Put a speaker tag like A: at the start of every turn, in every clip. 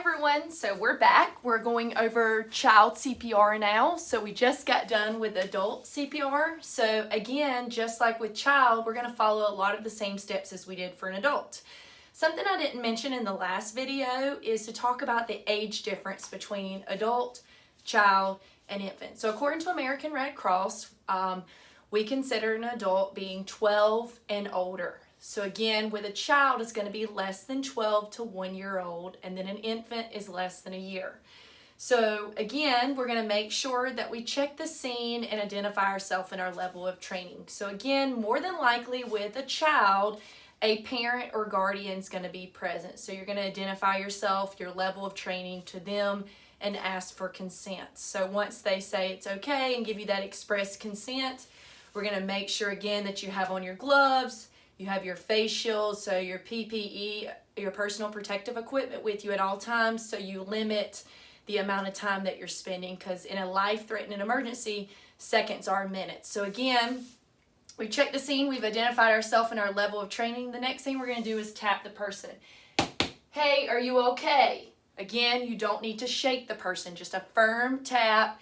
A: everyone, so we're back. We're going over child CPR now. So we just got done with adult CPR. So again, just like with child, we're going to follow a lot of the same steps as we did for an adult. Something I didn't mention in the last video is to talk about the age difference between adult, child, and infant. So according to American Red Cross, we consider an adult being 12 and older. So again, with a child, it's going to be less than 12 to 1 year old, and then an infant is less than a year. So again, we're going to make sure that we check the scene and identify ourselves and our level of training. So again, more than likely with a child, a parent or guardian is going to be present. So you're going to identify yourself, your level of training to them, and ask for consent. So once they say it's okay and give you that express consent, we're going to make sure again that you have on your gloves, you have your face shields, so your PPE, your personal protective equipment with you at all times, so you limit the amount of time that you're spending, because in a life-threatening emergency, seconds are minutes. So again, we checked the scene, we've identified ourselves and our level of training. The next thing we're going to do is tap the person. Hey, are you okay? Again, you don't need to shake the person, just a firm tap,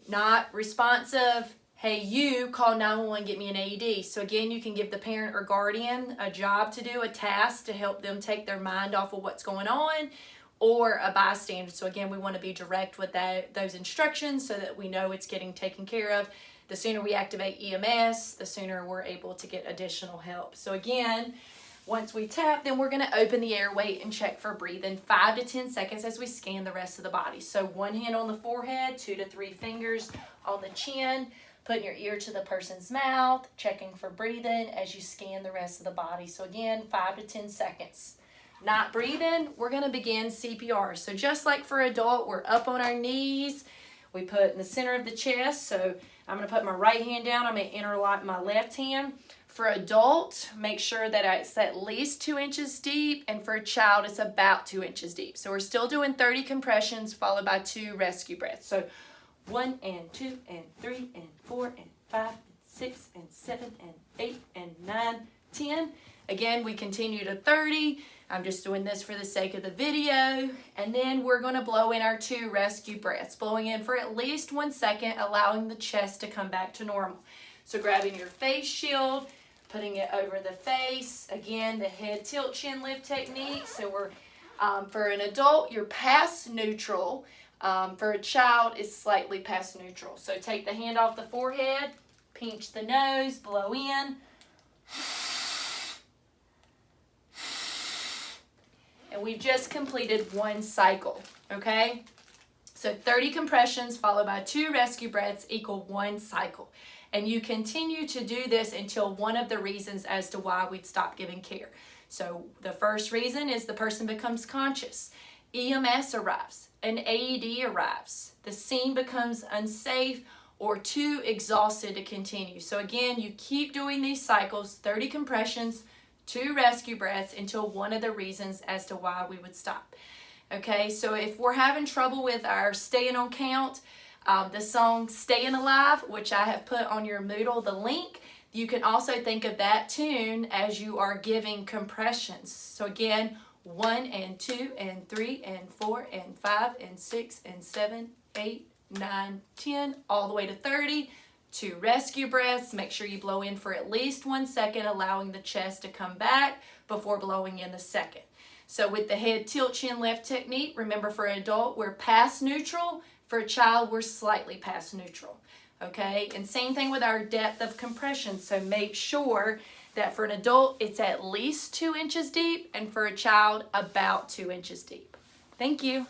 A: not responsive. Hey, you call 911, get me an AED. So again, you can give the parent or guardian a job to do, a task to help them take their mind off of what's going on, or a bystander. So again, we want to be direct with those instructions so that we know it's getting taken care of. The sooner we activate EMS, the sooner we're able to get additional help. So again, once we tap, then we're going to open the airway and check for breathing 5 to 10 seconds as we scan the rest of the body. So one hand on the forehead, 2 to 3 fingers on the chin, putting your ear to the person's mouth, checking for breathing as you scan the rest of the body. So again, 5 to 10 seconds. Not breathing, we're going to begin CPR. So just like for adult, we're up on our knees. We put in the center of the chest. So I'm going to put my right hand down. I'm going to interlock my left hand. For adult, make sure that it's at least 2 inches deep, and for a child, it's about 2 inches deep. So we're still doing 30 compressions followed by 2 rescue breaths. So 1 and 2 and 3 and 4 and 5 and 6 and 7 and 8 and 9, 10. Again, we continue to 30. I'm just doing this for the sake of the video. And then we're going to blow in our 2 rescue breaths, blowing in for at least 1 second, allowing the chest to come back to normal. So grabbing your face shield, putting it over the face. Again, the head tilt chin lift technique. So we're for an adult, you're past neutral. For a child, it's slightly past neutral. So take the hand off the forehead, pinch the nose, blow in. And we've just completed 1 cycle, okay? So 30 compressions followed by 2 rescue breaths equal 1 cycle. And you continue to do this until one of the reasons as to why we'd stop giving care. So the first reason is the person becomes conscious. EMS arrives, an AED arrives, the scene becomes unsafe or too exhausted to continue. So again, you keep doing these cycles, 30 compressions, 2 rescue breaths until one of the reasons as to why we would stop. Okay, so if we're having trouble with our staying on count, the song Staying Alive, which I have put on your Moodle, the link, you can also think of that tune as you are giving compressions. So again, 1 and 2 and 3 and 4 and 5 and 6 and 7, 8, 9, 10, all the way to 30. 2 rescue breaths. Make sure you blow in for at least 1 second, allowing the chest to come back before blowing in the second. So with the head tilt chin lift technique, remember for an adult, we're past neutral. For a child, we're slightly past neutral. Okay, and same thing with our depth of compression. So make sure that for an adult, it's at least 2 inches deep, and for a child, about 2 inches deep. Thank you.